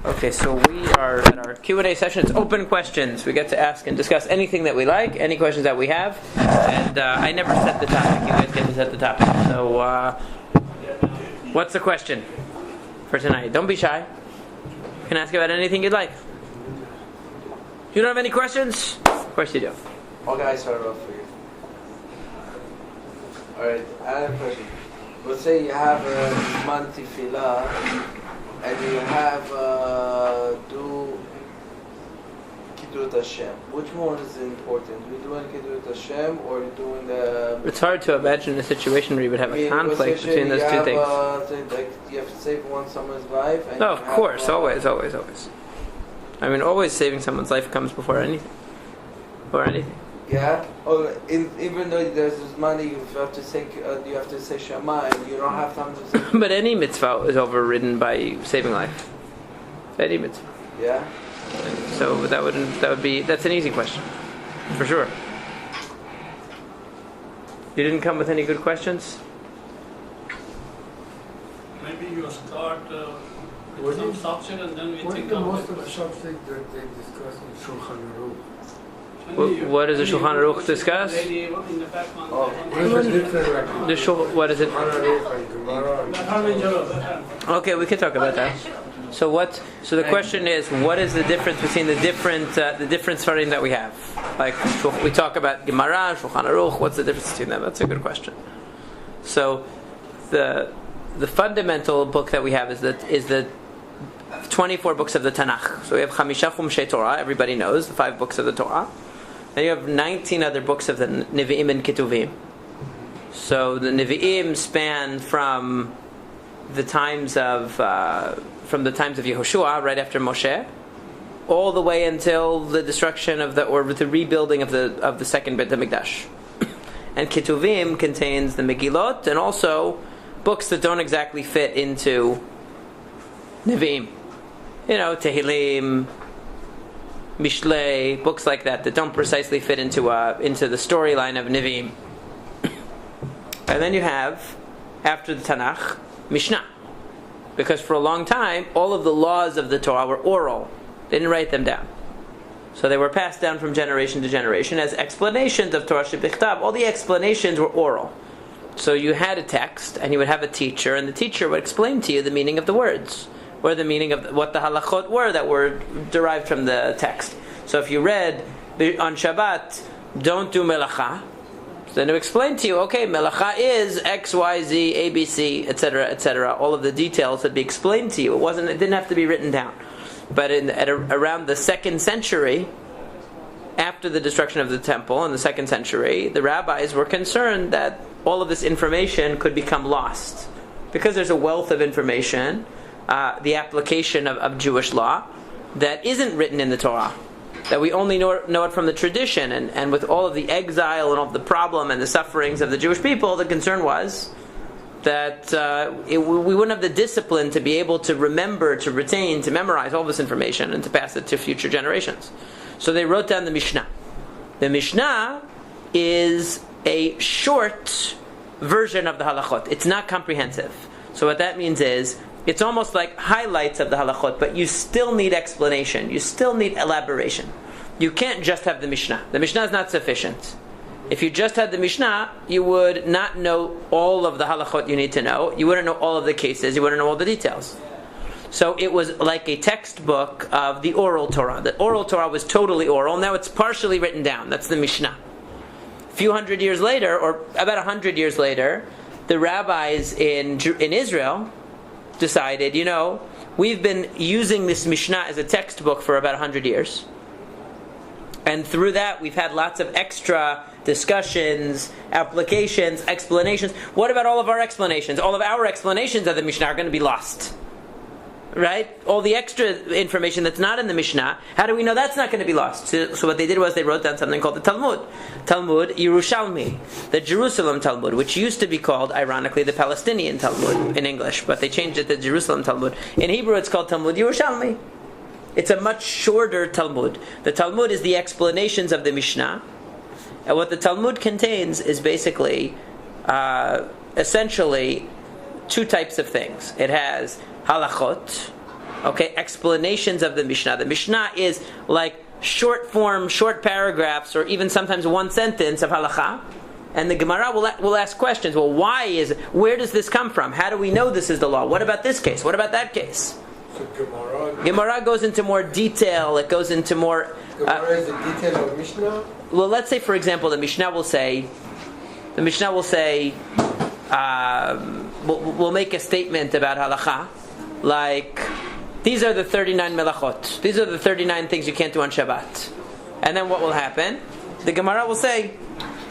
Okay, so we are at our Q&A session. It's open questions. We get to ask and discuss anything that we like, any questions that we have. And I never set the topic. You guys get to set the topic. So, what's the question for tonight? Don't be shy. You can ask about anything you'd like. You don't have any questions? Of course you do. Okay, I start off for you. Alright, I have a question. Let's say you have a month tefillah and you have do Kiddush Hashem. Which one is important? You doing Kiddush Hashem or you doing the... It's hard to imagine a situation where you would have a conflict between those two things. Like you have to save someone's life. And no, of course, always. I mean, always saving someone's life comes before anything. Yeah. Or even though there's this money, you have to say Shema, and you don't have time to say. But any mitzvah is overridden by saving life. Any mitzvah. Yeah. So that's an easy question, for sure. You didn't come with any good questions? Maybe you start with some subject and then we think the of most the of the question. subject that they discuss in Shulchan Aruch? What does the Shulchan Aruch discuss? What is it? Okay, we can talk about that. So the question is, what is the difference between the different Sfarim that we have? Like we talk about Gemara, Shulchan Aruch. What's the difference between them? That's a good question. So the fundamental book that we have is the 24 books of the Tanakh. So we have Chamisha Chumshei Torah. Everybody knows the 5 books of the Torah. Then you have 19 other books of the Nevi'im and Ketuvim. So the Nevi'im span from the times of Yehoshua, right after Moshe, all the way until the destruction the rebuilding of the second Beit HaMikdash. And Ketuvim contains the Megillot and also books that don't exactly fit into Nevi'im. Tehillim, Mishlei, books like that don't precisely fit into the storyline of Nevi'im. And then you have, after the Tanakh, Mishnah. Because for a long time, all of the laws of the Torah were oral. They didn't write them down. So they were passed down from generation to generation as explanations of Torah Shebichtav. All the explanations were oral. So you had a text, and you would have a teacher, and the teacher would explain to you the meaning of the words, or the meaning of what the halachot were that were derived from the text. So if you read on Shabbat, don't do melacha, then to explain to you, okay, melacha is X, Y, Z, A, B, C, etc., etc. All of the details would be explained to you. It didn't have to be written down. But around the 2nd century, after the destruction of the temple in the 2nd century, the rabbis were concerned that all of this information could become lost. Because there's a wealth of information, the application of Jewish law that isn't written in the Torah, that we only know it from the tradition, and with all of the exile and all of the problem and the sufferings of the Jewish people, the concern was that we wouldn't have the discipline to be able to remember, to retain, to memorize all this information and to pass it to future generations. So they wrote down the Mishnah. The Mishnah is a short version of the halachot. It's not comprehensive. So what that means is, it's almost like highlights of the halachot, but you still need explanation. You still need elaboration. You can't just have the Mishnah. The Mishnah is not sufficient. If you just had the Mishnah, you would not know all of the halachot you need to know. You wouldn't know all of the cases. You wouldn't know all the details. So it was like a textbook of the oral Torah. The oral Torah was totally oral. Now it's partially written down. That's the Mishnah. A few hundred years later, or about 100 years later, the rabbis in Israel decided, we've been using this Mishnah as a textbook for about 100 years. And through that, we've had lots of extra discussions, applications, explanations. What about all of our explanations? All of our explanations of the Mishnah are going to be lost. Right? All the extra information that's not in the Mishnah, how do we know that's not going to be lost? So what they did was they wrote down something called the Talmud. Talmud Yerushalmi, the Jerusalem Talmud, which used to be called, ironically, the Palestinian Talmud in English, but they changed it to Jerusalem Talmud. In Hebrew it's called Talmud Yerushalmi. It's a much shorter Talmud. The Talmud is the explanations of the Mishnah, and what the Talmud contains is basically, essentially, 2 types of things. It has halachot, Okay, explanations of the Mishnah. The Mishnah is like short form, short paragraphs, or even sometimes one sentence of halacha. And the Gemara will ask questions. Well, where does this come from? How do we know this is the law? What about this case? What about that case? So Gemara goes into more detail. It goes into more... Gemara is the detail of Mishnah? Well, let's say, for example, the Mishnah will say, we'll make a statement about halacha, like, these are the 39 melachot. These are the 39 things you can't do on Shabbat. And then what will happen? The Gemara will say,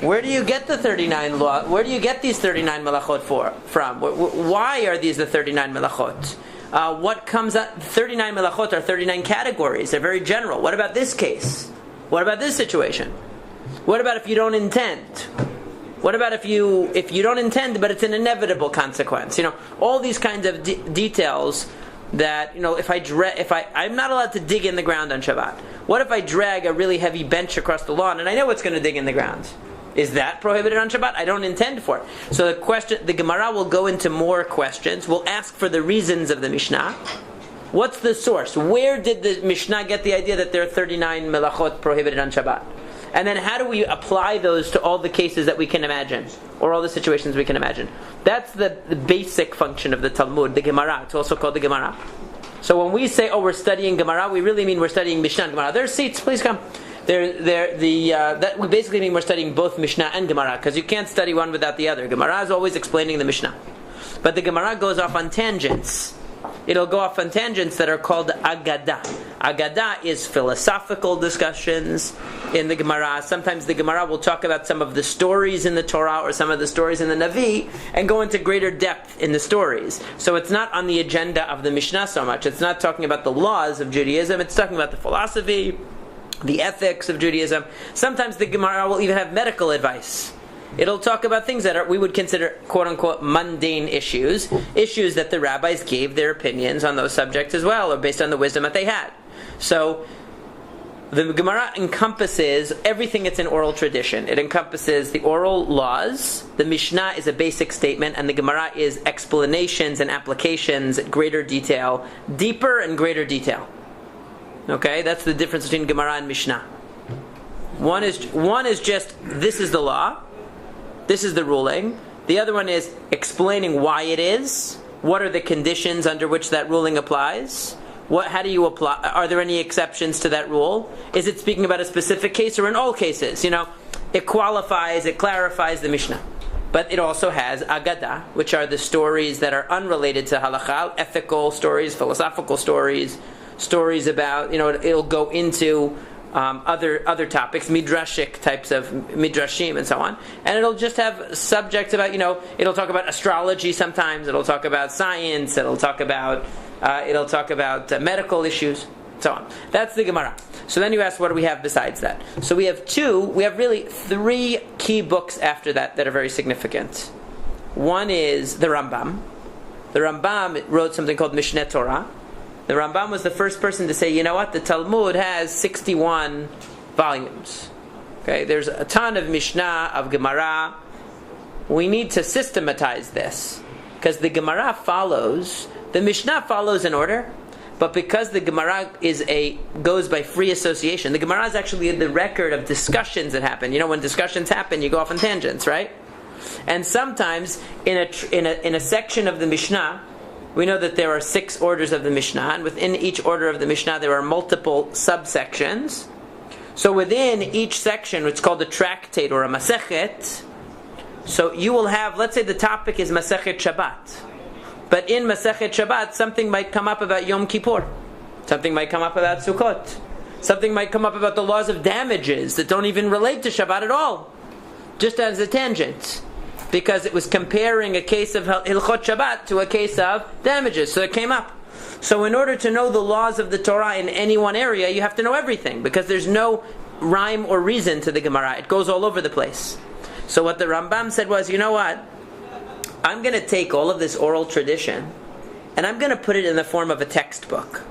where do you get the 39 law? Where do you get these 39 melachot from? Why are these the 39 melachot? What comes up? 39 melachot are 39 categories. They're very general. What about this case? What about this situation? What about if you don't intend? What about if you don't intend, but it's an inevitable consequence? All these kinds of details that, I'm not allowed to dig in the ground on Shabbat. What if I drag a really heavy bench across the lawn and I know it's going to dig in the ground? Is that prohibited on Shabbat? I don't intend for it. So the Gemara will go into more questions. We'll ask for the reasons of the Mishnah. What's the source? Where did the Mishnah get the idea that there are 39 melachot prohibited on Shabbat? And then how do we apply those to all the cases that we can imagine, or all the situations we can imagine? That's the basic function of the Talmud, the Gemara. It's also called the Gemara. So when we say, we're studying Gemara, we really mean we're studying Mishnah and Gemara. There's seats, please come. That we basically mean we're studying both Mishnah and Gemara, because you can't study one without the other. Gemara is always explaining the Mishnah. But the Gemara goes off on tangents. It'll go off on tangents that are called Agadah. Agadah is philosophical discussions in the Gemara. Sometimes the Gemara will talk about some of the stories in the Torah or some of the stories in the Navi and go into greater depth in the stories. So it's not on the agenda of the Mishnah so much. It's not talking about the laws of Judaism. It's talking about the philosophy, the ethics of Judaism. Sometimes the Gemara will even have medical advice. It'll talk about things that we would consider quote-unquote mundane issues that the rabbis gave their opinions on those subjects as well, or based on the wisdom that they had. So the Gemara encompasses everything that's in oral tradition. It encompasses the oral laws. The Mishnah is a basic statement, and the Gemara is explanations and applications at greater detail, deeper and greater detail. Okay, that's the difference between Gemara and Mishnah. One is just, this is the law, this is the ruling. The other one is explaining why it is. What are the conditions under which that ruling applies? How do you apply? Are there any exceptions to that rule? Is it speaking about a specific case or in all cases? It qualifies, it clarifies the Mishnah. But it also has Agadah, which are the stories that are unrelated to halakha, ethical stories, philosophical stories about, it'll go into other topics, midrashic types of midrashim and so on, and it'll just have subjects about, it'll talk about astrology sometimes, it'll talk about science, it'll talk about medical issues, so on. That's the Gemara. So then you ask, what do we have besides that? So we have really three key books after that are very significant. One is the Rambam. The Rambam wrote something called Mishneh Torah. The Rambam was the first person to say, the Talmud has 61 volumes. Okay, there's a ton of Mishnah, of Gemara. We need to systematize this, because the Gemara the Mishnah follows in order, but because the Gemara goes by free association, the Gemara is actually the record of discussions that happen. When discussions happen, you go off on tangents, right? And sometimes in a section of the Mishnah, we know that there are 6 orders of the Mishnah, and within each order of the Mishnah there are multiple subsections. So within each section, it's called a tractate or a Masechet. So you will have, let's say the topic is Masechet Shabbat. But in Masechet Shabbat, something might come up about Yom Kippur. Something might come up about Sukkot. Something might come up about the laws of damages that don't even relate to Shabbat at all. Just as a tangent. Because it was comparing a case of Hilchot Shabbat to a case of damages. So it came up. So in order to know the laws of the Torah in any one area, you have to know everything, because there's no rhyme or reason to the Gemara. It goes all over the place. So what the Rambam said was, I'm going to take all of this oral tradition and I'm going to put it in the form of a textbook.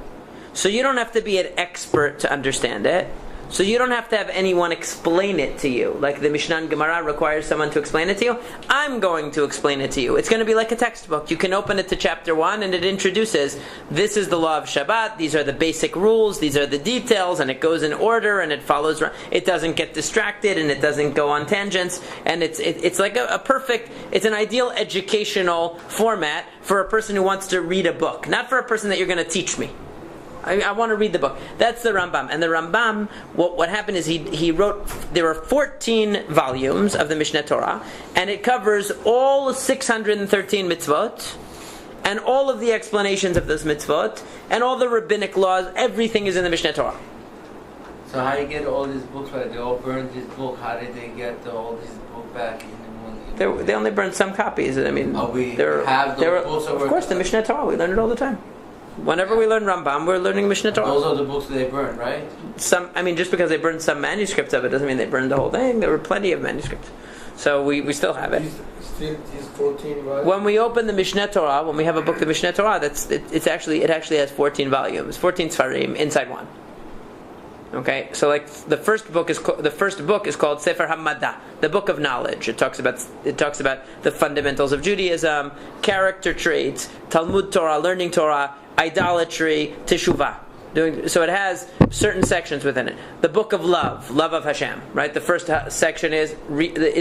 So you don't have to be an expert to understand it. So you don't have to have anyone explain it to you. Like the Mishnah and Gemara requires someone to explain it to you. I'm going to explain it to you. It's going to be like a textbook. You can open it to chapter 1 and it introduces, this is the law of Shabbat, these are the basic rules, these are the details, and it goes in order and it follows. It doesn't get distracted and it doesn't go on tangents. And it's like a perfect, it's an ideal educational format for a person who wants to read a book. Not for a person that you're going to teach me. I want to read the book. That's the Rambam. And the Rambam, what happened is he wrote, there are 14 volumes of the Mishneh Torah, and it covers all 613 mitzvot, and all of the explanations of those mitzvot, and all the rabbinic laws. Everything is in the Mishneh Torah. So how you get all these books? Like they all burned this book. How did they get all these books back? They only burned some copies. I mean, we have those books. Of course, the Mishneh Torah. We learn it all the time. Whenever we learn Rambam, we're learning Mishneh Torah. Those are the books that they burned, right? Just because they burned some manuscripts of it doesn't mean they burned the whole thing. There were plenty of manuscripts. So we still have it. These 14 volumes? When we open the Mishneh Torah, when we have a book, the Mishneh Torah, it actually has 14 volumes, 14 Sfarim inside one. Okay, so like the first book is called Sefer HaMadda, the book of knowledge. It talks about the fundamentals of Judaism, character traits, Talmud Torah, learning Torah, idolatry, teshuvah. So it has certain sections within it. The book of love of Hashem. Right, the first section is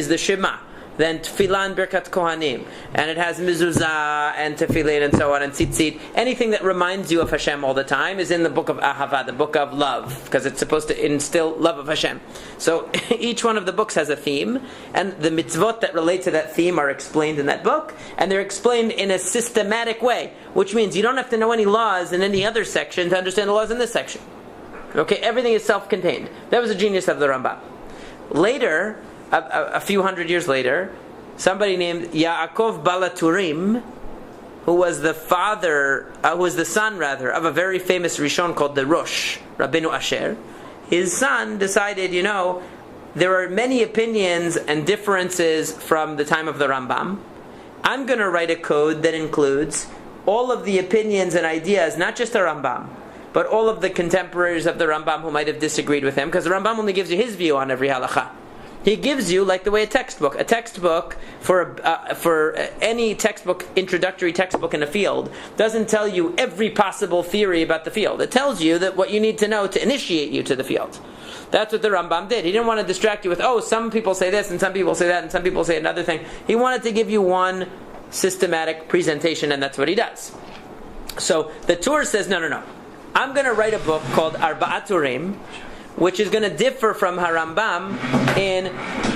the Shema. Then Tefillah and Birkat Kohanim, and it has mezuzah and tefillin and so on and tzitzit. Anything that reminds you of Hashem all the time is in the book of Ahava, the book of love, because it's supposed to instill love of Hashem. So each one of the books has a theme, and the mitzvot that relate to that theme are explained in that book, and they're explained in a systematic way, which means you don't have to know any laws in any other section to understand the laws in this section. Okay, everything is self-contained. That was the genius of the Rambam. Later, a few hundred years later, somebody named Yaakov Balaturim, who was the son of a very famous Rishon called the Rosh, Rabbeinu Asher. His son decided, there are many opinions and differences from the time of the Rambam. I'm going to write a code that includes all of the opinions and ideas, not just the Rambam, but all of the contemporaries of the Rambam who might have disagreed with him, because the Rambam only gives you his view on every halakha. He gives you, like the way a textbook for any textbook, introductory textbook in a field, doesn't tell you every possible theory about the field. It tells you that what you need to know to initiate you to the field. That's what the Rambam did. He didn't want to distract you with, some people say this, and some people say that, and some people say another thing. He wanted to give you one systematic presentation, and that's what he does. So the Tur says, no. I'm going to write a book called Arba'at Turim, which is going to differ from Harambam in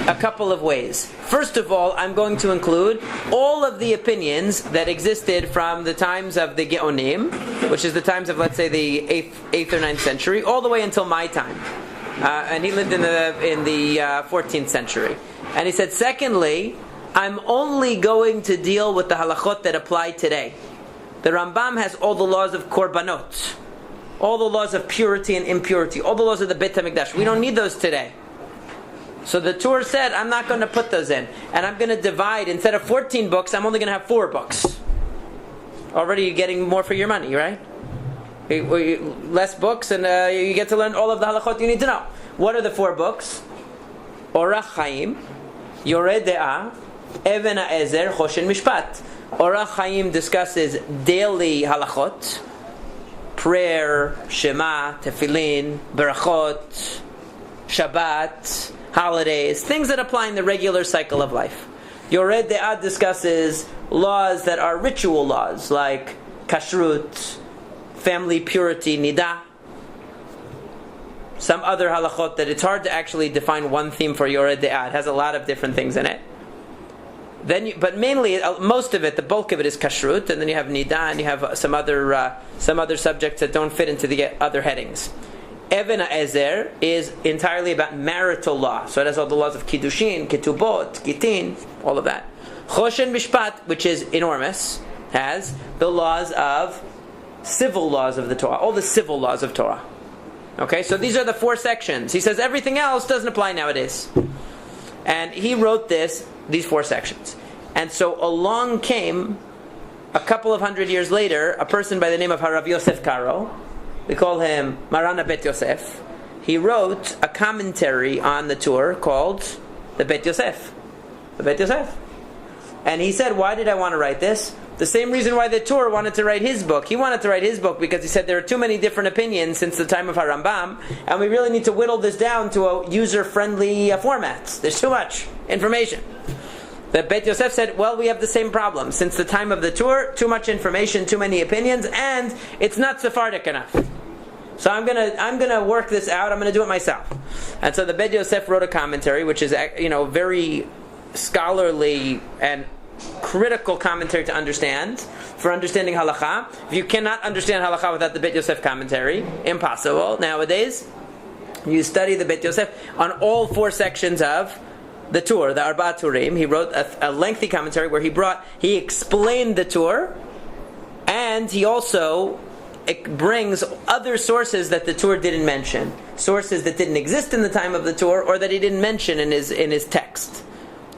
a couple of ways. First of all, I'm going to include all of the opinions that existed from the times of the Geonim, which is the times of, let's say, the 8th or 9th century, all the way until my time. And he lived in the 14th century. And he said, secondly, I'm only going to deal with the halachot that apply today. The Rambam has all the laws of korbanot, all the laws of purity and impurity, all the laws of the Beit HaMikdash. We don't need those today. So the Tur said, I'm not going to put those in. And I'm going to divide, instead of 14 books, I'm only going to have 4 books. Already you're getting more for your money, right? Less books, and you get to learn all of the halachot you need to know. What are the 4 books? Orach Chaim, Yoreh De'ah, Even HaEzer, Choshen Mishpat. Orach Chaim discusses daily halachot, prayer, Shema, Tefillin, Berachot, Shabbat, holidays, things that apply in the regular cycle of life. Yoreh De'ah discusses laws that are ritual laws, like kashrut, family purity, nidah, some other halachot that it's hard to actually define one theme for Yoreh De'ah. It has a lot of different things in it. But mainly, most of it, the bulk of it is kashrut, and then you have nidah, and you have some other subjects that don't fit into the other headings. Even HaEzer is entirely about marital law, so it has all the laws of kiddushin, ketubot, gitin, all of that. Choshen Mishpat, which is enormous, has the laws of civil laws of the Torah, all the civil laws of Torah. Okay, so these are the 4 sections. He says everything else doesn't apply nowadays, and he wrote these 4 sections. And so along came, a couple of hundred years later, a person by the name of Harav Yosef Karo. We call him Maran HaBet Yosef. he wrote a commentary on the Tur called the Bet Yosef. The Bet Yosef. And he said, why did I want to write this? The same reason why the Tur wanted to write his book. He wanted to write his book because he said there are too many different opinions since the time of Harambam, and we really need to whittle this down to a user-friendly format. There's too much information. The Bet Yosef said, well, we have the same problem. Since the time of the Tur, too much information, too many opinions, and it's not Sephardic enough. So I'm gonna work this out. I'm gonna do it myself. And so the Bet Yosef wrote a commentary, which is very scholarly and critical commentary to understand, for understanding halakha. If you cannot understand halakha without the Bet Yosef commentary, impossible. Nowadays, you study the Bet Yosef on all 4 sections of the Tur, the Arba Turim. He wrote a lengthy commentary where he explained the Tur, and he also brings other sources that the Tur didn't mention, sources that didn't exist in the time of the Tur, or that he didn't mention in his text.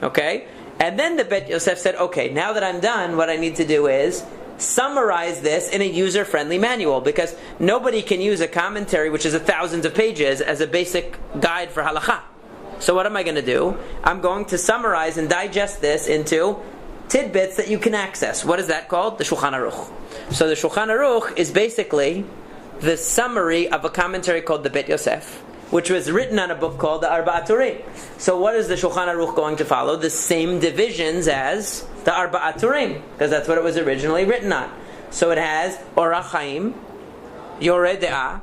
Okay? And then the Bet Yosef said, okay, now that I'm done, what I need to do is summarize this in a user-friendly manual, because nobody can use a commentary, which is thousands of pages, as a basic guide for halakha. So what am I going to do? I'm going to summarize and digest this into tidbits that you can access. What is that called? The Shulchan Aruch. So the Shulchan Aruch is basically the summary of a commentary called the Bet Yosef, which was written on a book called the Arba Turim. So what is the Shulchan Aruch going to follow? The same divisions as the Arba Turim, because that's what it was originally written on. So it has Orach Chaim, Yoreh De'ah,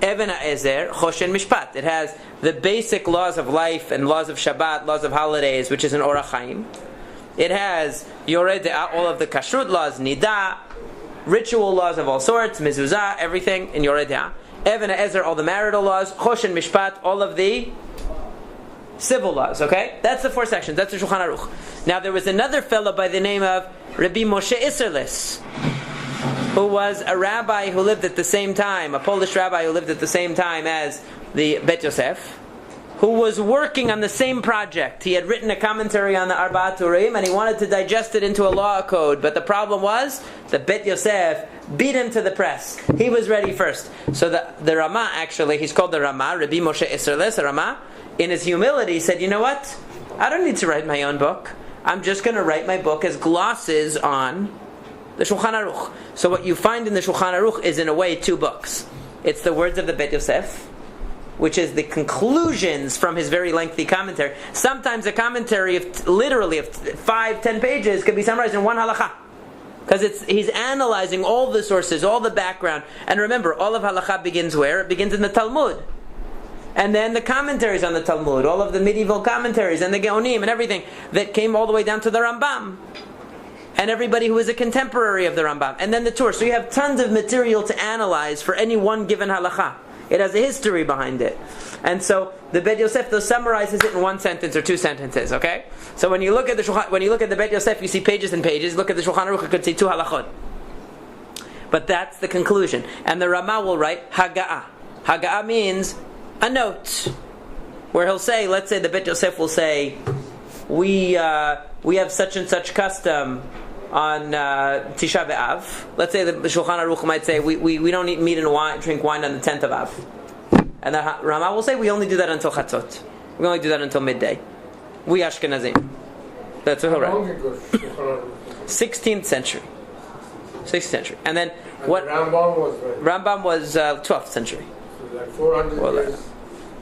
Even HaEzer, Choshen Mishpat. It has the basic laws of life and laws of Shabbat, laws of holidays, which is in Orach Chaim. It has Yoreh De'ah, all of the kashrut laws, Nida, ritual laws of all sorts, Mezuzah, everything in Yoreh De'ah. Even HaEzer, all the marital laws, Choshen Mishpat, all of the civil laws, okay? That's the 4 sections, that's the Shulchan Aruch. Now there was another fellow by the name of Rabbi Moshe Isserles, who was a rabbi who lived at the same time, a Polish rabbi who lived at the same time as the Bet Yosef, who was working on the same project. He had written a commentary on the Arba Turim, and he wanted to digest it into a law code, but the problem was, the Bet Yosef beat him to the press. He was ready first. So the Rama, actually, he's called the Rama, Rabbi Moshe Isserles, the Rama, in his humility said, you know what? I don't need to write my own book. I'm just going to write my book as glosses on the Shulchan Aruch. So what you find in the Shulchan Aruch is, in a way, 2 books. It's the words of the Bet Yosef, which is the conclusions from his very lengthy commentary. Sometimes a commentary of 5-10 pages can be summarized in 1 halakha, because he's analyzing all the sources, all the background. And remember, all of halakha begins where? It begins in the Talmud. And then the commentaries on the Talmud, all of the medieval commentaries and the Geonim and everything that came all the way down to the Rambam, and everybody who was a contemporary of the Rambam, and then the Tur. So you have tons of material to analyze for any one given halakha. It has a history behind it. And so the Bet Yosef though summarizes it in 1 sentence or 2 sentences, okay? So when you look at the Bet Yosef, you see pages and pages. Look at the Shulchan Aruch, you could see 2 halachot. But that's the conclusion. And the Rama will write Haga'ah. Haga'ah means a note, where he'll say, let's say the Bet Yosef will say, we have such and such custom on Tisha B'Av. Let's say the Shulchan Aruch might say, we don't eat meat and drink wine on the 10th of Av. And the Rama will say, we only do that until Chatzot. We only do that until midday. We Ashkenazim. That's what he'll write. 16th century. 16th century. And then what? Rambam was right. Rambam was 12th century. So like 400 years.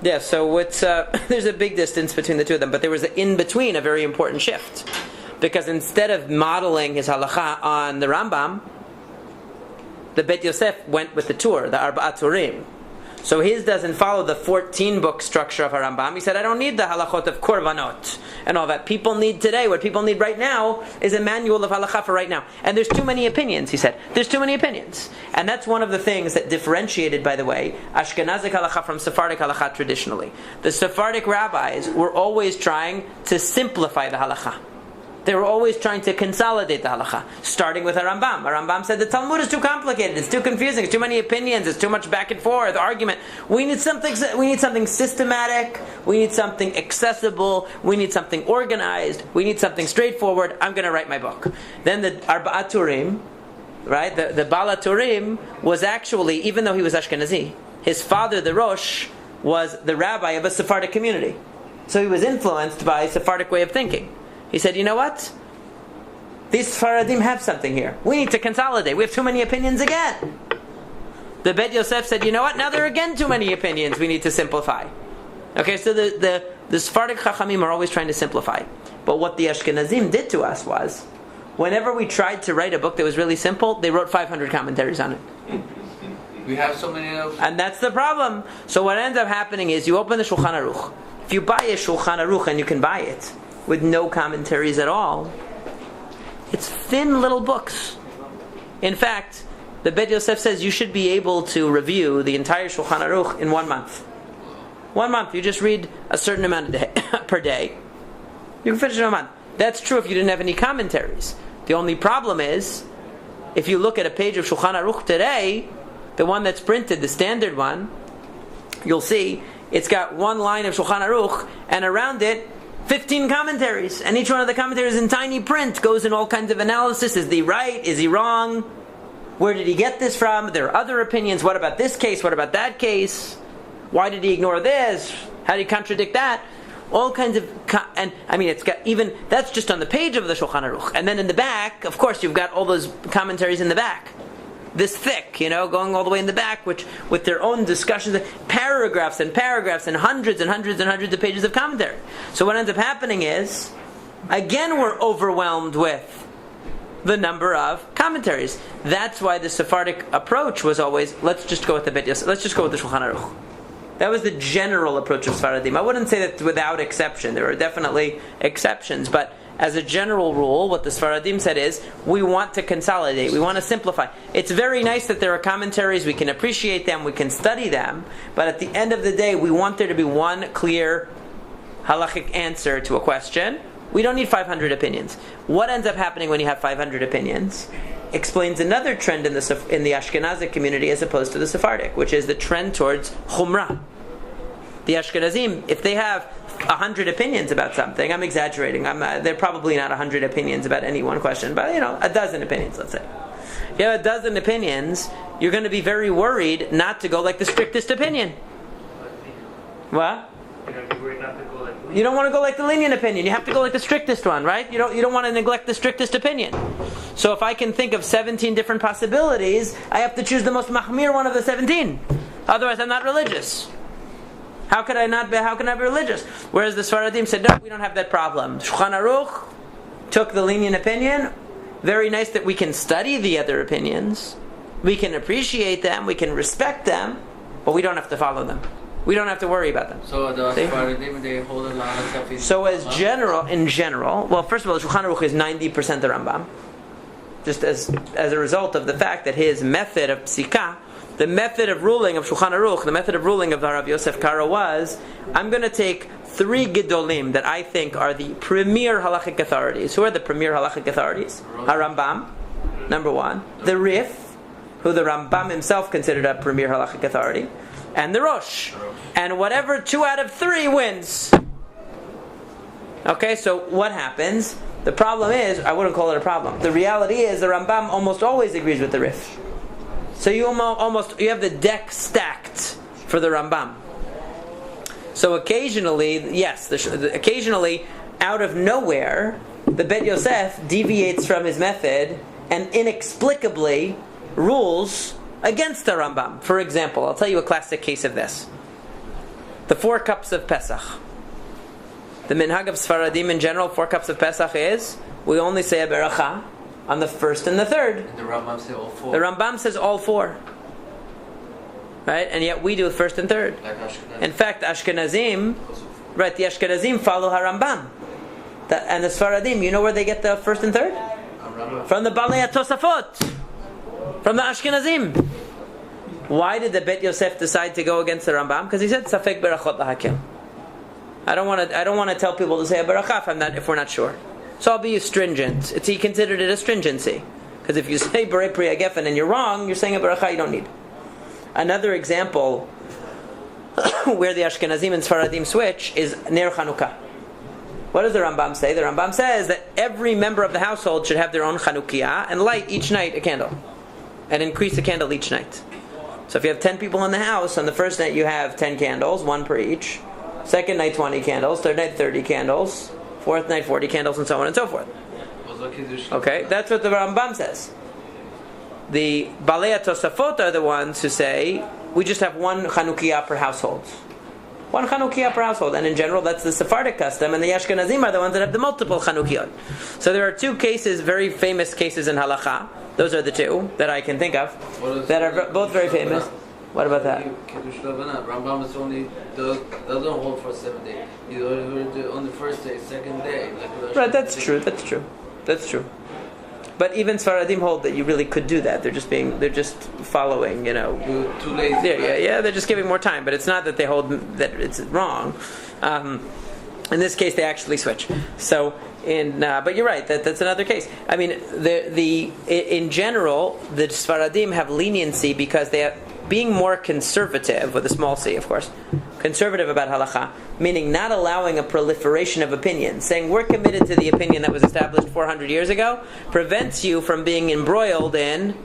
Yeah, so it's there's a big distance between the two of them, but there was in between a very important shift, because instead of modeling his halakha on the Rambam, the Bet Yosef went with the Tur, the Arba Turim. So his doesn't follow the 14-book structure of a Rambam. He said, I don't need the halachot of korbanot and all that. People need today, what people need right now is a manual of halakha for right now. And there's too many opinions, he said. There's too many opinions. And that's one of the things that differentiated, by the way, Ashkenazic halakha from Sephardic halakha traditionally. The Sephardic rabbis were always trying to simplify the halakha. They were always trying to consolidate the halakha, starting with a Rambam. A Rambam said the Talmud is too complicated, it's too confusing, it's too many opinions, it's too much back and forth, argument. We need something systematic, we need something accessible, we need something organized, we need something straightforward. I'm going to write my book. Then the Arba Turim, right, the Bala Turim was actually, even though he was Ashkenazi, his father, the Rosh, was the rabbi of a Sephardic community. So he was influenced by a Sephardic way of thinking. He said, you know what? These Sfaradim have something here. We need to consolidate. We have too many opinions again. The Bet Yosef said, you know what? Now there are again too many opinions. We need to simplify. Okay, so the Sephardic Chachamim are always trying to simplify. But what the Ashkenazim did to us was, whenever we tried to write a book that was really simple, they wrote 500 commentaries on it. We have so many of. And that's the problem. So what ends up happening is you open the Shulchan Aruch. If you buy a Shulchan Aruch, and you can buy it with no commentaries at all, it's thin little books. In fact, the Bet Yosef says you should be able to review the entire Shulchan Aruch in 1 month. 1 month. You just read a certain amount of day, per day. You can finish it in 1 month. That's true if you didn't have any commentaries. The only problem is, if you look at a page of Shulchan Aruch today, the one that's printed, the standard one, you'll see it's got one line of Shulchan Aruch, and around it 15 commentaries, and each one of the commentaries in tiny print goes in all kinds of analysis. Is he right? Is he wrong? Where did he get this from? There are other opinions. What about this case? What about that case? Why did he ignore this? How did he contradict that? All kinds of, and I mean, it's got even, that's just on the page of the Shulchan Aruch. And then in the back, of course, you've got all those commentaries in the back. This thick, going all the way in the back, which with their own discussions, paragraphs and paragraphs and hundreds and hundreds and hundreds of pages of commentary. So what ends up happening is, again, we're overwhelmed with the number of commentaries. That's why the Sephardic approach was always, let's just go with the Bet Yosef, let's just go with the Shulchan Aruch. That was the general approach of Sfaradim. I wouldn't say that without exception. There are definitely exceptions, but as a general rule, what the Sfaradim said is, we want to consolidate, we want to simplify. It's very nice that there are commentaries, we can appreciate them, we can study them, but at the end of the day, we want there to be one clear halachic answer to a question. We don't need 500 opinions. What ends up happening when you have 500 opinions explains another trend in the Ashkenazic community as opposed to the Sephardic, which is the trend towards chumrah. The Ashkenazim, if they have 100 opinions about something, I'm exaggerating. They're probably not 100 opinions about any one question, but a dozen opinions, let's say. If you have a dozen opinions, you're going to be very worried not to go like the strictest opinion. What? You don't want to go like the lenient opinion. You have to go like the strictest one, right? You don't want to neglect the strictest opinion. So if I can think of 17 different possibilities, I have to choose the most mahmir one of the 17. Otherwise, I'm not religious. How can I be religious? Whereas the Sfaradim said, no, we don't have that problem. Shulchan Aruch took the lenient opinion. Very nice that we can study the other opinions. We can appreciate them. We can respect them. But we don't have to follow them. We don't have to worry about them. So the Sfaradim, they hold a lot of stuff. So in general, well, first of all, Shulchan Aruch is 90% the Rambam. Just as a result of the fact that his method of psikah, the method of ruling of Shulchan Aruch, the method of ruling of Rav Yosef Karo was, I'm going to take 3 Gedolim that I think are the premier halachic authorities. Who are the premier halachic authorities? HaRambam, number 1. The Rif, who the Rambam himself considered a premier halachic authority. And the Rosh. And whatever 2 out of 3 wins. Okay, so what happens? The problem is, I wouldn't call it a problem. The reality is the Rambam almost always agrees with the Rif. So you have the deck stacked for the Rambam. So occasionally, yes, occasionally, out of nowhere, the Bet Yosef deviates from his method and inexplicably rules against the Rambam. For example, I'll tell you a classic case of this. The 4 cups of Pesach. The minhag of Sfaradim in general, 4 cups of Pesach is, we only say a beracha on the first and the third. And the Rambam says all 4. The Rambam says all 4. Right? And yet we do the first and third. Like Ashkenazim. In fact, Ashkenazim, right, the Ashkenazim follow HaRambam. And the Sfaradim, you know where they get the first and third? From the Balei HaTosafot. From the Ashkenazim. Why did the Bet Yosef decide to go against the Rambam? Because he said, Safek berachot lahakel. I don't want to tell people to say a beracha if we're not sure. So I'll be stringent. He considered it a stringency. Because if you say Berei Pri Geffen and you're wrong, you're saying a beracha you don't need. Another example where the Ashkenazim and Sfaradim switch is Ner Chanukah. What does the Rambam say? The Rambam says that every member of the household should have their own Chanukiah and light each night a candle. And increase the candle each night. So if you have 10 people in the house, on the first night you have 10 candles, one per each. Second night 20 candles. Third night 30 candles. Fourth night 40 candles, and so on and so forth. Okay, that's what the Rambam says. The Balei Tosafot are the ones who say we just have one Chanukiah per household. One Chanukiah per household, and in general that's the Sephardic custom, and the Ashkenazim are the ones that have the multiple Chanukiyot. So there are two cases, very famous cases in Halacha. Those are the two that I can think of that are both very famous. What about that? Kiddush Lavanah. Rambam is only doesn't hold for 7 days. He only on the first day, second day. Right, that's true. That's true. But even Sfaradim hold that you really could do that. They're just following, You're too lazy. Yeah. They're just giving more time. But it's not that they hold that it's wrong. In this case, they actually switch. So, but you're right. That's another case. I mean, in general, the Sfaradim have leniency because they are being more conservative, with a small c, of course, conservative about halacha, meaning not allowing a proliferation of opinions, saying we're committed to the opinion that was established 400 years ago, prevents you from being embroiled in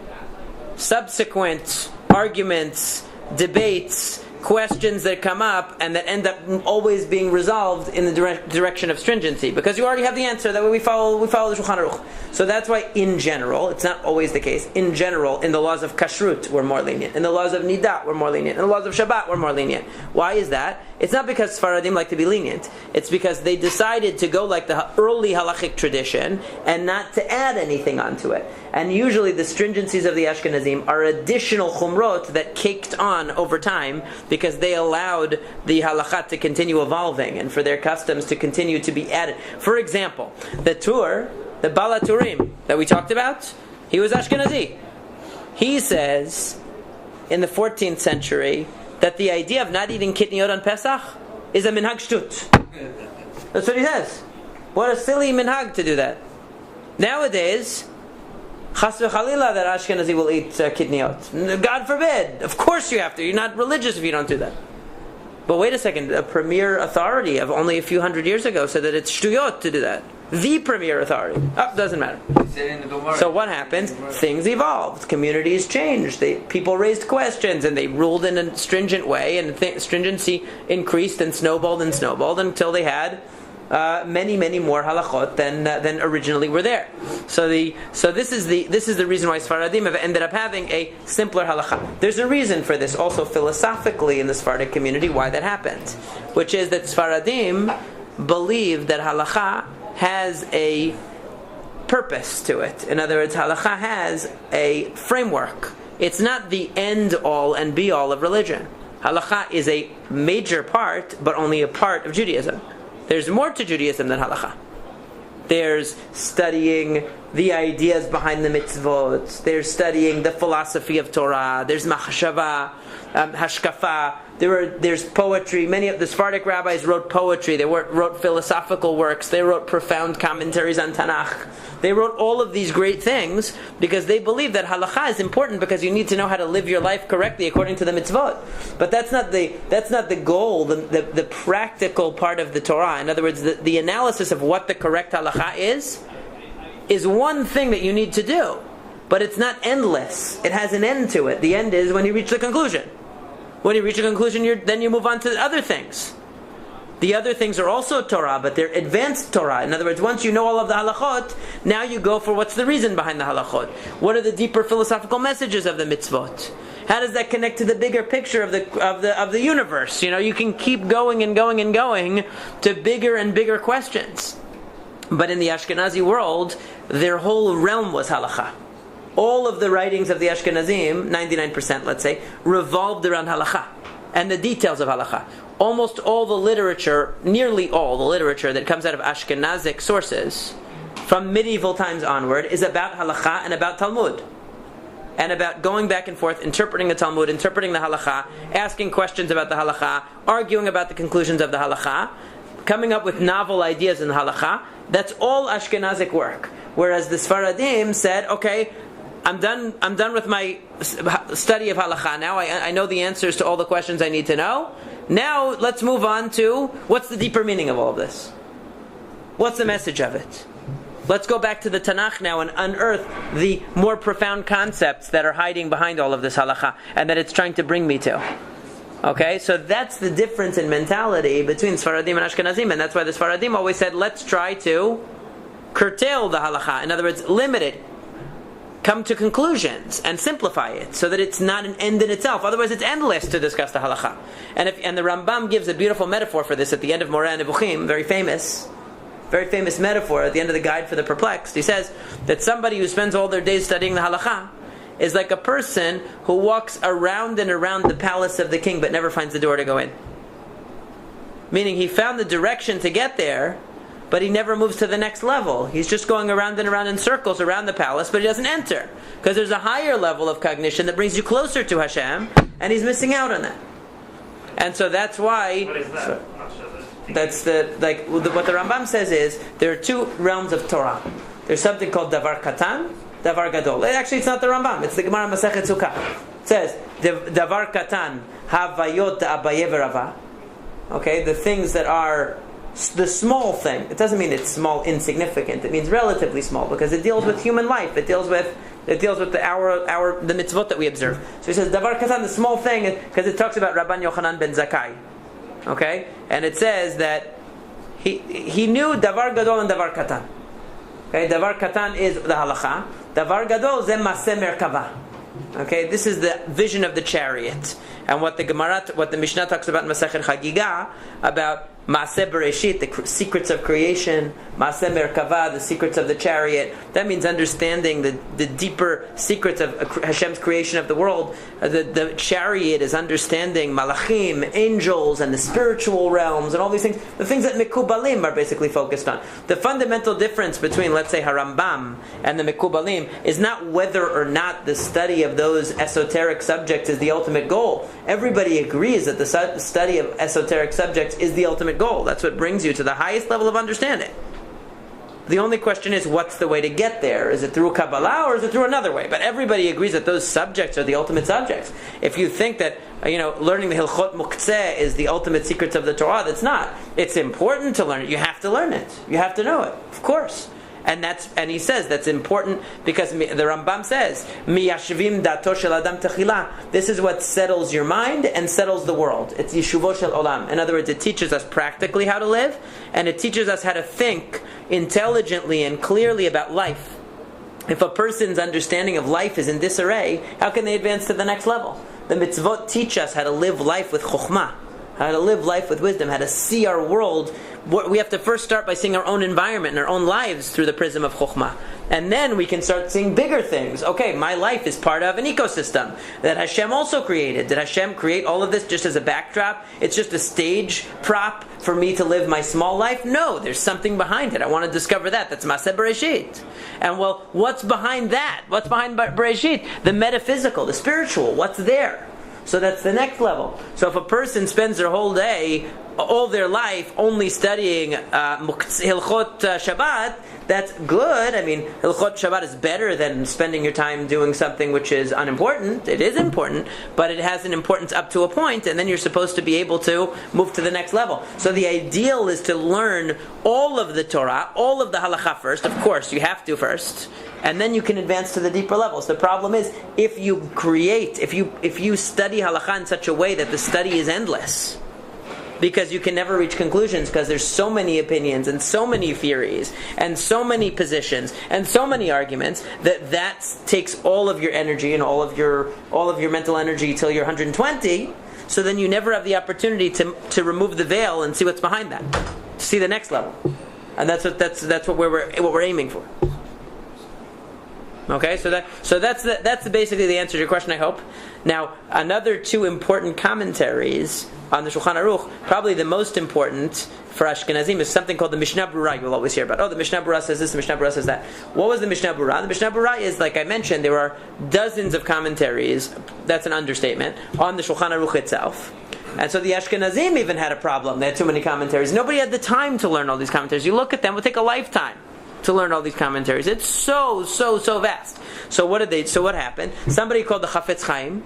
subsequent arguments, debates, questions that come up and that end up always being resolved in the direction of stringency, because you already have the answer. That way we follow the Shulchan Aruch. So that's why, in general, it's not always the case. In general, in the laws of kashrut, we're more lenient. In the laws of nidah, we're more lenient. In the laws of Shabbat, we're more lenient. Why is that? It's not because Sfaradim like to be lenient. It's because they decided to go like the early halachic tradition and not to add anything onto it. And usually the stringencies of the Ashkenazim are additional chumrot that caked on over time because they allowed the halachat to continue evolving and for their customs to continue to be added. For example, the Baal HaTurim that we talked about, he was Ashkenazi. He says in the 14th century that the idea of not eating kitniyot on Pesach is a minhag shtut. That's what he says. What a silly minhag to do that. Nowadays, chas v'chalila that Ashkenazi will eat kitniyot. God forbid. Of course you have to. You're not religious if you don't do that. But wait a second. A premier authority of only a few hundred years ago said that it's shtuyot to do that. The premier authority. Doesn't matter. So what happens? Things evolved. Communities changed. People raised questions and they ruled in a stringent way, and stringency increased and snowballed until they had many, many more halachot than originally were there. So this is the reason why Sfaradim have ended up having a simpler halacha. There's a reason for this also philosophically in the Sephardic community why that happened, which is that Sfaradim believe that halacha has a purpose to it. In other words, halacha has a framework. It's not the end all and be all of religion. Halacha is a major part, but only a part of Judaism. There's more to Judaism than halacha. There's studying the ideas behind the mitzvot. There's studying the philosophy of Torah. There's machshava, hashkafa. There's poetry. Many of the Sephardic rabbis wrote poetry. They wrote philosophical works. They wrote profound commentaries on Tanakh. They wrote all of these great things because they believe that halacha is important because you need to know how to live your life correctly according to the mitzvot. But that's not the goal, the practical part of the Torah. In other words, the analysis of what the correct halacha is one thing that you need to do. But it's not endless. It has an end to it. The end is when you reach the conclusion. When you reach a conclusion, then you move on to the other things. The other things are also Torah, but they're advanced Torah. In other words, once you know all of the halachot, now you go for what's the reason behind the halachot. What are the deeper philosophical messages of the mitzvot? How does that connect to the bigger picture of the universe? You can keep going and going and going to bigger and bigger questions. But in the Ashkenazi world, their whole realm was halacha. All of the writings of the Ashkenazim, 99% let's say, revolved around halacha and the details of halacha. Almost all the literature, nearly all the literature that comes out of Ashkenazic sources from medieval times onward is about halacha and about Talmud. And about going back and forth, interpreting the Talmud, interpreting the halacha, asking questions about the halacha, arguing about the conclusions of the halacha, coming up with novel ideas in the halacha. That's all Ashkenazic work. Whereas the Sfaradim said, okay, I'm done with my study of halacha. Now I know the answers to all the questions I need to know. Now let's move on to what's the deeper meaning of all of this? What's the message of it? let's go back to the Tanakh now and unearth the more profound concepts that are hiding behind all of this halacha and that it's trying to bring me to. Okay, so that's the difference in mentality between Sfaradim and Ashkenazim, and that's why the Sfaradim always said, let's try to curtail the halacha. In other words, limit it, come to conclusions, and simplify it, so that it's not an end in itself. Otherwise, it's endless to discuss the halacha. And the Rambam gives a beautiful metaphor for this at the end of Moreh Nevuchim, very famous metaphor at the end of the Guide for the Perplexed. He says that somebody who spends all their days studying the halacha is like a person who walks around and around the palace of the king but never finds the door to go in. Meaning he found the direction to get there, but he never moves to the next level. He's just going around and around in circles around the palace, but he doesn't enter. Because there's a higher level of cognition that brings you closer to Hashem, and he's missing out on that. And so that's why... What is that? What the Rambam says is, there are two realms of Torah. There's something called Davar Katan, Davar Gadol. Actually, it's not the Rambam. It's the Gemara Masechet Sukkah. It says, Davar Katan, Havayot Abaye v'Rava. Okay, the things that are the small thing. It doesn't mean it's small, insignificant. It means relatively small because it deals with human life. It deals with the mitzvot that we observe. So he says, Davar Katan, the small thing, because it talks about Rabban Yochanan ben Zakkai. Okay, and it says that he knew Davar Gadol and Davar Katan. Okay, Davar Katan is the halacha. Davar Gadol zeh Maseh Merkava. Okay, this is the vision of the chariot, and what the Mishnah talks about in Masechet Chagiga about Maaseh Bereshit, the secrets of creation, Maaseh Merkava, the secrets of the chariot. That means understanding the deeper secrets of Hashem's creation of the world. The chariot is understanding Malachim, angels, and the spiritual realms, and all these things. The things that Mekubalim are basically focused on. The fundamental difference between, let's say, Harambam and the Mekubalim is not whether or not the study of those esoteric subjects is the ultimate goal. Everybody agrees that the study of esoteric subjects is the ultimate goal. That's what brings you to the highest level of understanding. The only question is, what's the way to get there? Is it through Kabbalah or is it through another way? But everybody agrees that those subjects are the ultimate subjects. If you think that learning the Hilchot Muktzeh is the ultimate secrets of the Torah, that's not. It's important to learn it. You have to learn it. You have to know it. Of course. And he says that's important because the Rambam says, "Miyashvim dato shel adam techila." This is what settles your mind and settles the world. It's yishuvo shel olam. In other words, it teaches us practically how to live, and it teaches us how to think intelligently and clearly about life. If a person's understanding of life is in disarray, how can they advance to the next level? The mitzvot teach us how to live life with chokhmah, how to live life with wisdom, how to see our world. We have to first start by seeing our own environment and our own lives through the prism of Chokhmah. And then we can start seeing bigger things. Okay, my life is part of an ecosystem that Hashem also created. Did Hashem create all of this just as a backdrop? It's just a stage prop for me to live my small life? No, there's something behind it. I want to discover that. That's Maaseh Bereshit. And well, what's behind that? What's behind Bereshit? The metaphysical, the spiritual. What's there? So that's the next level. So if a person spends their whole day, all their life, only studying Hilchot Shabbat, that's good. I mean, Hilchot Shabbat is better than spending your time doing something which is unimportant. It is important, but it has an importance up to a point, and then you're supposed to be able to move to the next level. So the ideal is to learn all of the Torah, all of the Halacha first. Of course, you have to first. And then you can advance to the deeper levels. The problem is, if you study Halacha in such a way that the study is endless, because you can never reach conclusions, because there's so many opinions and so many theories and so many positions and so many arguments that takes all of your energy and all of your mental energy till you're 120. So then you never have the opportunity to remove the veil and see what's behind that, to see the next level, and that's what we're aiming for. Okay, so that's basically the answer to your question, I hope. Now, another two important commentaries on the Shulchan Aruch, probably the most important for Ashkenazim, is something called the Mishnah Berurah. You'll always hear about, the Mishnah Berurah says this, the Mishnah Berurah says that. What was the Mishnah Berurah? The Mishnah Berurah is, like I mentioned, there are dozens of commentaries, that's an understatement, on the Shulchan Aruch itself. And so the Ashkenazim even had a problem. They had too many commentaries. Nobody had the time to learn all these commentaries. You look at them, it would take a lifetime to learn all these commentaries. It's so vast. So what happened? Somebody called the Chafetz Chaim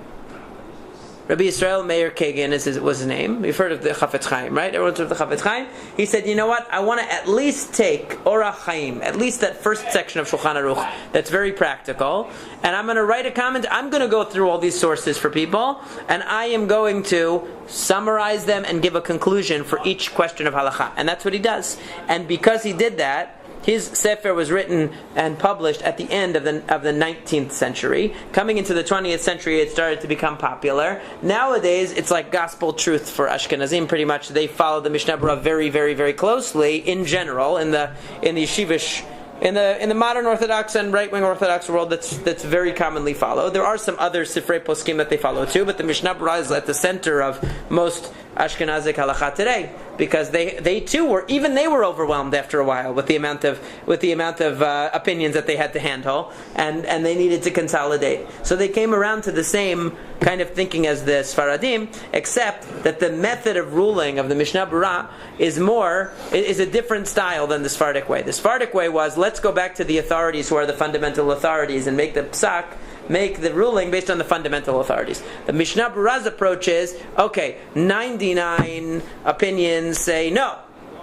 Rabbi Yisrael Meir Kagan was his name. You've heard of the Chafetz Chaim, right? Everyone's heard of the Chafetz Chaim. He said, you know what? I want to at least take Orach Chaim, at least that first section of Shulchan Aruch that's very practical, and I'm going to write a comment. I'm going to go through all these sources for people, and I am going to summarize them and give a conclusion for each question of halacha. And that's what he does. And because he did that, his Sefer was written and published at the end of the 19th century. Coming into the 20th century, it started to become popular. Nowadays, it's like gospel truth for Ashkenazim. Pretty much, they follow the Mishnah Berurah very, very, very closely. In general, in the yeshivish, in the modern Orthodox and right-wing Orthodox world, that's very commonly followed. There are some other Sifrei Poskim that they follow too, but the Mishnah Berurah is at the center of most Ashkenazic halacha today, because they too were overwhelmed after a while with the amount of opinions that they had to handle, and they needed to consolidate. So they came around to the same kind of thinking as the Sfaradim, except that the method of ruling of the Mishnah Berurah is a different style than the Sephardic way. The Sephardic way was, let's go back to the authorities who are the fundamental authorities and make the ruling based on the fundamental authorities. The Mishnah Berurah's approach is, okay, 99 opinions say no,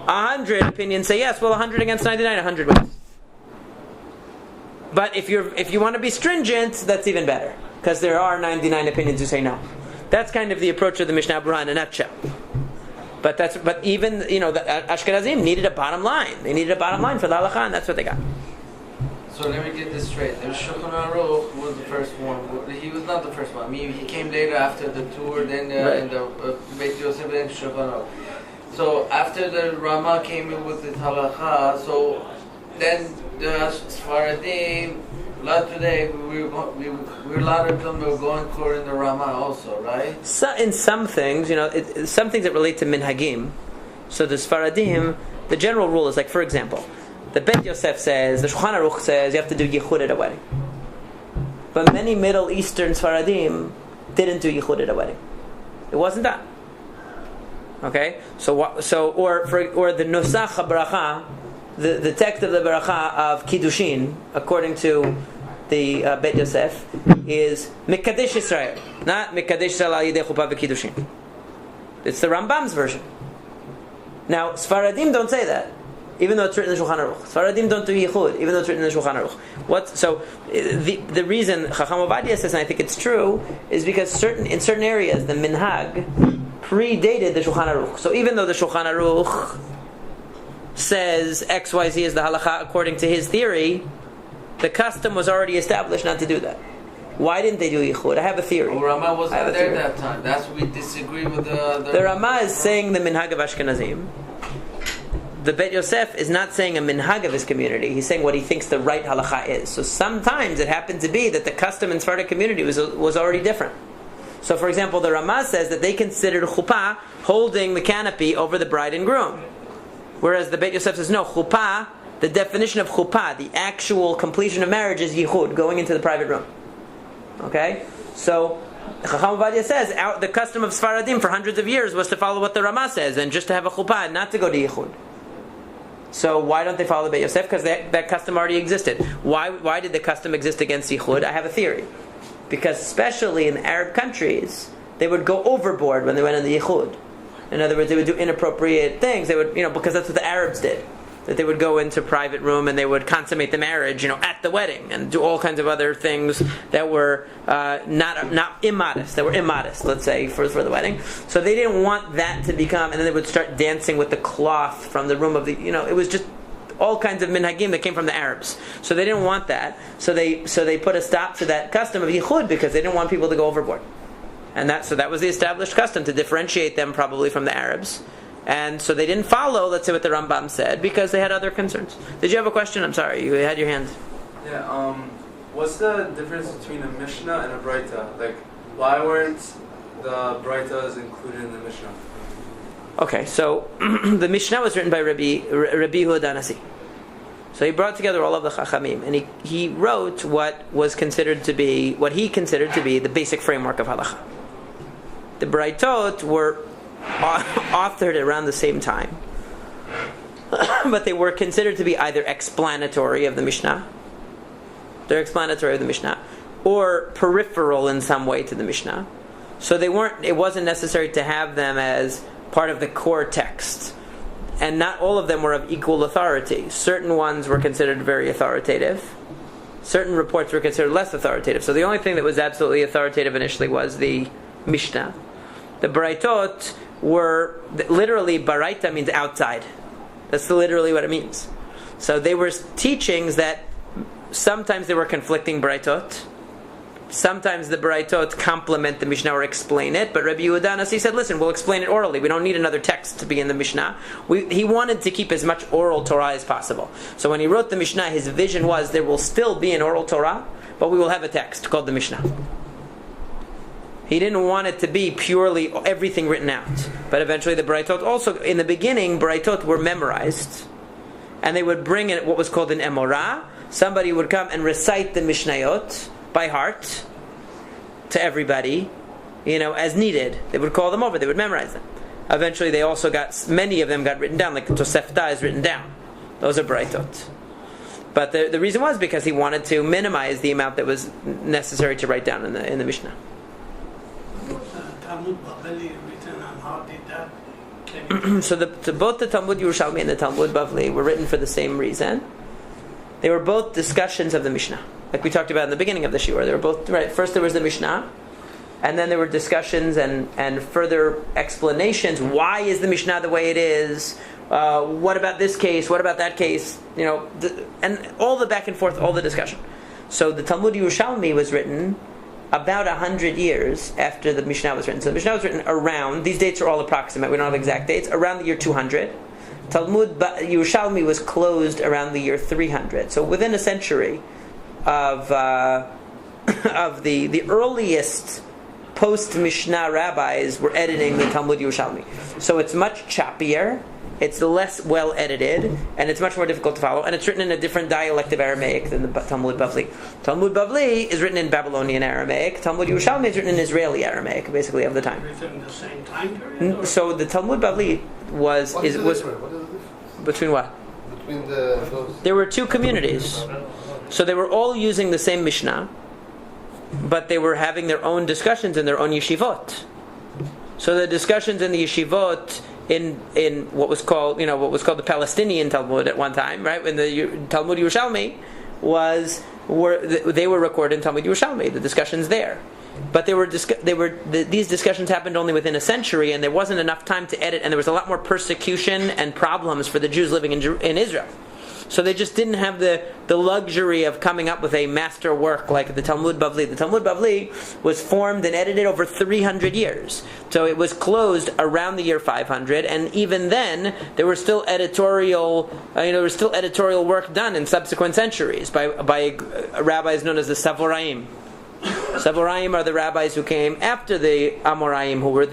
100 opinions say yes. Well, 100 against 99, 100 wins. But if you want to be stringent, that's even better, because there are 99 opinions who say no. That's kind of the approach of the Mishnah Berurah in a nutshell. But even the Ashkenazim needed a bottom line. They needed a bottom line for the halacha, and that's what they got. So let me get this straight. The Shulchan Aruch was the first one. He was not the first one. I mean, he came later after the tour, then in the Beit Yosef, then Shulchan Aruch. So after the Rama came in with the halacha, so then the Sfaradim, not today, we were a lot of them were going according to Rama also, right? So in some things, some things that relate to minhagim. So the Sfaradim, the general rule is like, for example, the Beit Yosef says, the Shulchan Aruch says, you have to do yichud at a wedding. But many Middle Eastern Sfaradim didn't do yichud at a wedding. It wasn't done. Okay, or the Nusach HaBaracha, the text of the Baracha of Kiddushin, according to the Beit Yosef, is Mekadesh Yisrael, not Mekadesh Yisrael al Yidei Chuppah v'Kiddushin. It's the Rambam's version. Now, Sfaradim don't say that, even though it's written in the Shulchan Aruch. Sfaradim don't do Yichud, even though it's written in the Shulchan Aruch. So the reason Chacham Ovadia says, and I think it's true, is because in certain areas the minhag predated the Shulchan Aruch. So even though the Shulchan Aruch says XYZ is the halacha according to his theory, the custom was already established not to do that. Why didn't they do Yichud? I have a theory. Well, Rama wasn't there that time. That's what we disagree with the Rama is saying the minhag of Ashkenazim. The Beit Yosef is not saying a minhag of his community. He's saying what he thinks the right halacha is. So sometimes it happened to be that the custom in Sephardic community was already different. So for example, the Rama says that they considered chuppah holding the canopy over the bride and groom. Whereas the Beit Yosef says, no, chuppah, the definition of chuppah, the actual completion of marriage, is yichud, going into the private room. Okay? So Chacham Ovadia says the custom of Sfaradim for hundreds of years was to follow what the Rama says, and just to have a chuppah and not to go to yichud. So why don't they follow the Beit Yosef? Because that custom already existed. Why did the custom exist against yichud? I have a theory. Because especially in Arab countries, they would go overboard when they went in the yichud. In other words, they would do inappropriate things. They would, because that's what the Arabs did. That they would go into private room and they would consummate the marriage, at the wedding, and do all kinds of other things that were not immodest. That were immodest, let's say, for the wedding. So they didn't want that to become, and then they would start dancing with the cloth from the room of the, it was just all kinds of minhagim that came from the Arabs. So they didn't want that. So they put a stop to that custom of yichud because they didn't want people to go overboard. And that was the established custom to differentiate them probably from the Arabs. And so they didn't follow, let's say, what the Rambam said because they had other concerns. Did you have a question? I'm sorry, you had your hand. Yeah, what's the difference between a Mishnah and a Braita? Like, why weren't the Braitas included in the Mishnah? Okay, so the Mishnah was written by Rabbi Yehuda Nasi. So he brought together all of the Chachamim, and he wrote what he considered to be the basic framework of halacha. The Braitot were authored around the same time, but they were considered to be either explanatory of the Mishnah, or peripheral in some way to the Mishnah. So it wasn't necessary to have them as part of the core text. And not all of them were of equal authority. Certain ones were considered very authoritative. Certain reports were considered less authoritative. So the only thing that was absolutely authoritative initially was the Mishnah. The Baraitot were, literally, Baraita means outside. That's literally what it means. So they were teachings that sometimes they were conflicting Baraitot. Sometimes the Baraitot complement the Mishnah or explain it, but Rabbi Yehuda Nasi said, listen, we'll explain it orally. We don't need another text to be in the Mishnah. He wanted to keep as much oral Torah as possible. So when he wrote the Mishnah, his vision was there will still be an oral Torah, but we will have a text called the Mishnah. He didn't want it to be purely everything written out. But eventually the Baraitot also, in the beginning, Baraitot were memorized. And they would bring in what was called an Emorah. Somebody would come and recite the Mishnayot by heart to everybody, as needed. They would call them over, they would memorize them. Eventually many of them got written down, like Tosefta is written down. Those are Baraitot. But the reason was because he wanted to minimize the amount that was necessary to write down in the Mishnah. Talmud Bavli written, and how did that? So both the Talmud Yerushalmi and the Talmud Bavli were written for the same reason. They were both discussions of the Mishnah. Like we talked about in the beginning of the shiur. They were both, right, first there was the Mishnah, and then there were discussions and further explanations. Why is the Mishnah the way it is? What about this case? What about that case? And all the back and forth, all the discussion. So the Talmud Yerushalmi was written about 100 years after the Mishnah was written. So the Mishnah was written around, these dates are all approximate, we don't have exact dates, around the year 200. Talmud Yerushalmi was closed around the year 300. So within a century of the earliest post-Mishnah rabbis were editing the Talmud Yerushalmi. So it's much choppier, it's less well edited, and it's much more difficult to follow, and it's written in a different dialect of Aramaic than the Talmud Bavli. Talmud Bavli is written in Babylonian Aramaic. Talmud Yerushalmi is written in Israeli Aramaic, basically, of the time. Written in the same time period? So the Talmud Bavli was What is the difference? between what? Between those. There were two communities. So they were all using the same Mishnah, but they were having their own discussions in their own yeshivot. So the discussions in the yeshivot in what was called the Palestinian Talmud at one time, right? When the Talmud Yerushalmi they were recorded in Talmud Yerushalmi, the discussions there. But these discussions happened only within a century, and there wasn't enough time to edit, and there was a lot more persecution and problems for the Jews living in Israel. So they just didn't have the luxury of coming up with a master work like the Talmud Bavli. The Talmud Bavli was formed and edited over 300 years. So it was closed around the year 500, and even then there was still editorial work done in subsequent centuries by rabbis known as the Savoraim. Savoraim are the rabbis who came after the Amoraim, who were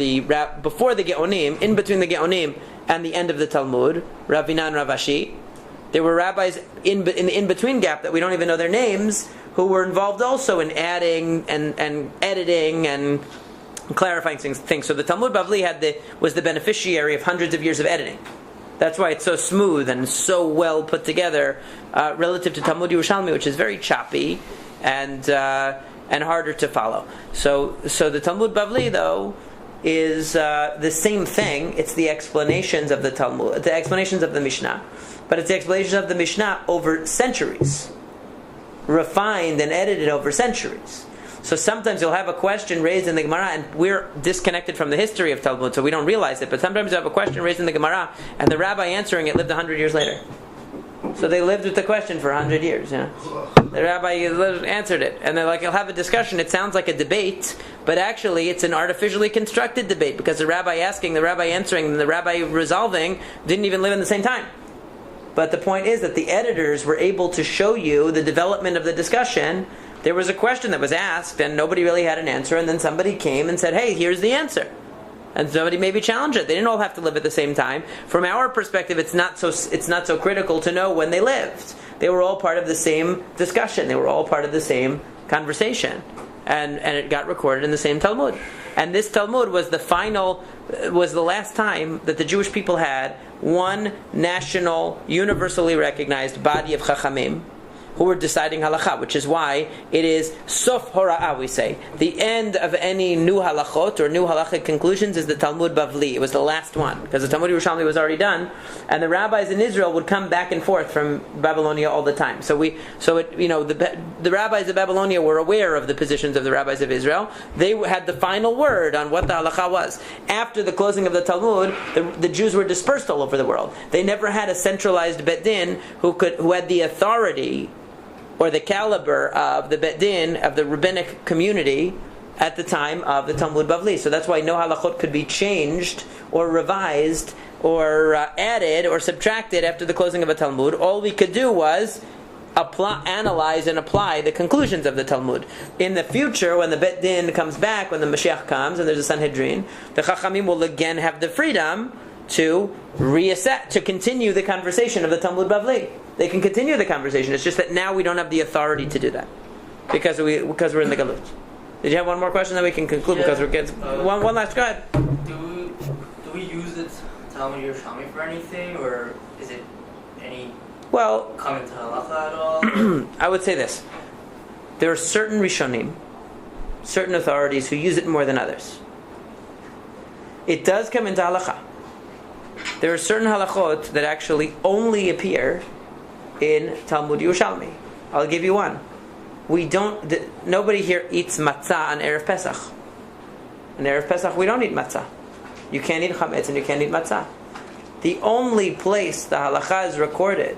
before the Geonim, in between the Geonim and the end of the Talmud, Ravinan, Ravashi. There were rabbis in the in-between gap that we don't even know their names, who were involved also in adding and editing and clarifying things. So the Talmud Bavli was the beneficiary of hundreds of years of editing. That's why it's so smooth and so well put together relative to Talmud Yerushalmi, which is very choppy and harder to follow. So the Talmud Bavli, though, is the same thing. It's the explanations of the Talmud, the explanations of the Mishnah. But it's the explanation of the Mishnah over centuries, refined and edited over centuries. So sometimes you'll have a question raised in the Gemara, and we're disconnected from the history of Talmud, so we don't realize it. But sometimes you have a question raised in the Gemara, and the rabbi answering it lived 100 years later. So they lived with the question for 100 years. The rabbi answered it, and they're like, you'll have a discussion. It sounds like a debate, but actually it's an artificially constructed debate, because the rabbi asking, the rabbi answering, and the rabbi resolving didn't even live in the same time. But the point is that the editors were able to show you the development of the discussion. There was a question that was asked, and nobody really had an answer, and then somebody came and said, hey, here's the answer. And somebody maybe challenged it. They didn't all have to live at the same time. From our perspective, it's not so critical to know when they lived. They were all part of the same discussion. They were all part of the same conversation. And it got recorded in the same Talmud. And this Talmud was the last time that the Jewish people had one national, universally recognized body of Chachamim, who were deciding halacha, which is why it is sof hora'ah, we say. The end of any new halachot or new halachic conclusions is the Talmud Bavli. It was the last one, because the Talmud Yerushalmi was already done, and the rabbis in Israel would come back and forth from Babylonia all the time. The rabbis of Babylonia were aware of the positions of the rabbis of Israel. They had the final word on what the halacha was. After the closing of the Talmud, the Jews were dispersed all over the world. They never had a centralized Bet Din who had the authority or the caliber of the Bet Din of the rabbinic community at the time of the Talmud Bavli. So that's why no halachot could be changed or revised or added or subtracted after the closing of a Talmud. All we could do was analyze and apply the conclusions of the Talmud. In the future, when the Bet Din comes back, when the Mashiach comes and there's a Sanhedrin, the Chachamim will again have the freedom to to continue the conversation of the Talmud Bavli. They can continue the conversation. It's just that now we don't have the authority to do that because we're in the Galut. Did you have one more question that we can conclude because we're kids? One last. Go ahead. Do we use the Talmud Yerushalmi for anything, or is it any coming to halacha at all? I would say this: there are certain Rishonim, certain authorities who use it more than others. It does come into halacha. There are certain halachot that actually only appear in Talmud Yerushalmi. I'll give you one. Nobody here eats matzah on Erev Pesach. On Erev Pesach, we don't eat matzah. You can't eat chametz and you can't eat matzah. The only place the halacha is recorded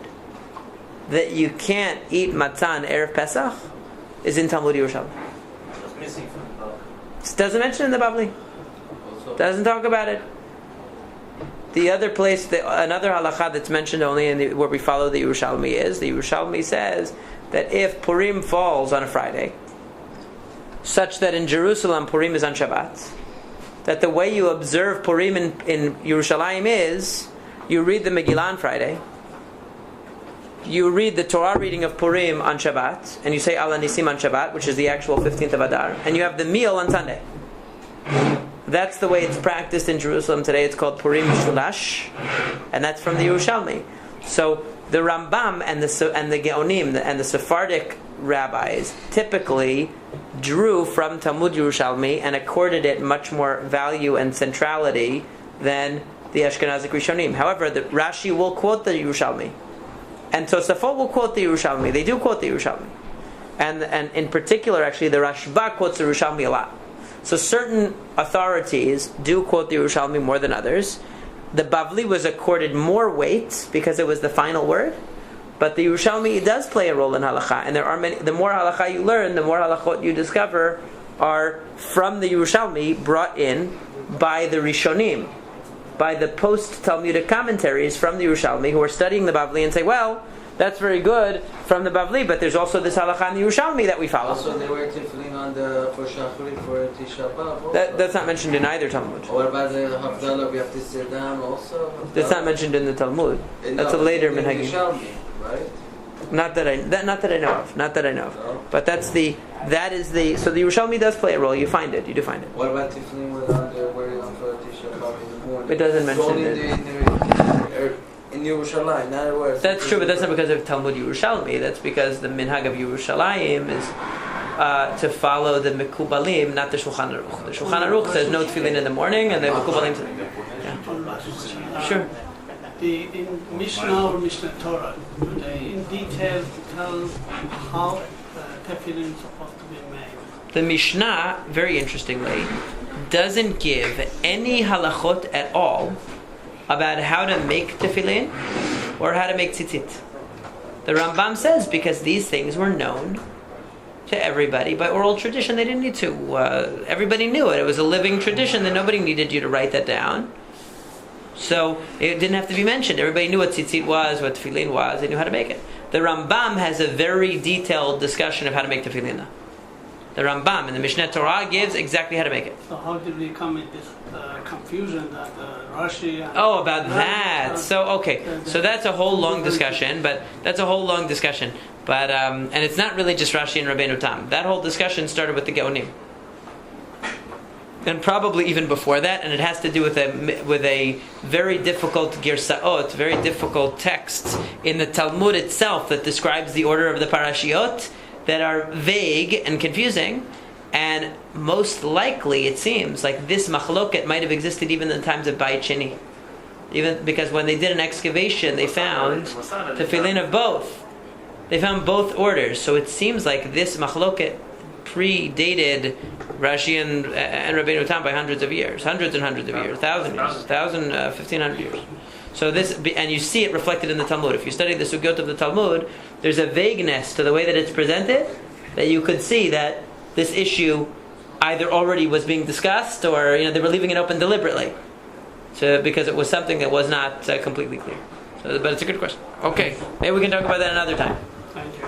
that you can't eat matzah on Erev Pesach is in Talmud Yerushalmi. It's missing from the book. It doesn't mention in the Bavli. Doesn't talk about it. The other place, another halacha that's mentioned only where we follow the Yerushalmi is, the Yerushalmi says that if Purim falls on a Friday, such that in Jerusalem Purim is on Shabbat, that the way you observe Purim in Yerushalayim is, you read the Megillah on Friday, you read the Torah reading of Purim on Shabbat, and you say Al Nisim on Shabbat, which is the actual 15th of Adar, and you have the meal on Sunday. That's the way it's practiced in Jerusalem today. It's called Purim Mishulash, and that's from the Yerushalmi. So the Rambam and the Geonim and the Sephardic rabbis typically drew from Talmud Yerushalmi and accorded it much more value and centrality than the Ashkenazic Rishonim. However, the Rashi will quote the Yerushalmi, and Tosafot will quote the Yerushalmi. They do quote the Yerushalmi, and in particular, actually, the Rashba quotes the Yerushalmi a lot. So certain authorities do quote the Yerushalmi more than others. The Bavli was accorded more weight because it was the final word, but the Yerushalmi does play a role in halacha, and there are many. The more halacha you learn, the more halachot you discover are from the Yerushalmi, brought in by the Rishonim, by the post-Talmudic commentaries from the Yerushalmi who are studying the Bavli and say, well, that's very good from the Bavli, but there's also this halacha in the Yerushalmi that we follow. Also, they were tifling on for Shachrit for Tisha B'Av. That's not mentioned in either Talmud. What about the Havdalah? We have to sit down also. That's not mentioned in the Talmud. That's a later minhagim. Right? Not that I know of. No. But so the Yerushalmi does play a role. You find it. You do find it. What about tifling with wearing on for Tisha B'Av in the morning? It doesn't mention it. In Yerushalayim, not everywhere. That's true, but that's not because of Talmud Yerushalmi. That's because the minhag of Yerushalayim is to follow the Mekubalim, not the Shulchan Aruch. The Shulchan Aruch says no tefillin in the morning, and the Mekubalim says... Yeah. Sure. In Mishnah or Mishnah Torah, do they in detail tell how tefillin is supposed to be made? The Mishnah, very interestingly, doesn't give any halachot at all about how to make tefillin or how to make tzitzit. The Rambam says because these things were known to everybody by oral tradition, they didn't need to. Everybody knew it. It was a living tradition that nobody needed you to write that down. So it didn't have to be mentioned. Everybody knew what tzitzit was, what tefillin was. They knew how to make it. The Rambam has a very detailed discussion of how to make tefillin. The Rambam in the Mishneh Torah gives exactly how to make it. So how did we come with this confusion that Rashi... about that. So that's a whole long discussion. But and it's not really just Rashi and Rabbeinu Tam. That whole discussion started with the Geonim. and probably even before that, and it has to do with a very difficult girsaot, very difficult texts in the Talmud itself that describes the order of the parashiot that are vague and confusing, and most likely it seems like this machloket might have existed even in the times of Bayit Sheni. Even because when they did an excavation, they found tefillin of both. They found both orders, so it seems like this machloket predated Rashi and Rabbeinu Tam by hundreds of years, hundreds and hundreds of years, 1,500 years. So this, and you see it reflected in the Talmud. If you study the Sugyot of the Talmud, there's a vagueness to the way that it's presented that you could see that this issue either already was being discussed or they were leaving it open deliberately, because it was something that was not completely clear. So, but it's a good question. Okay, maybe we can talk about that another time. Thank you.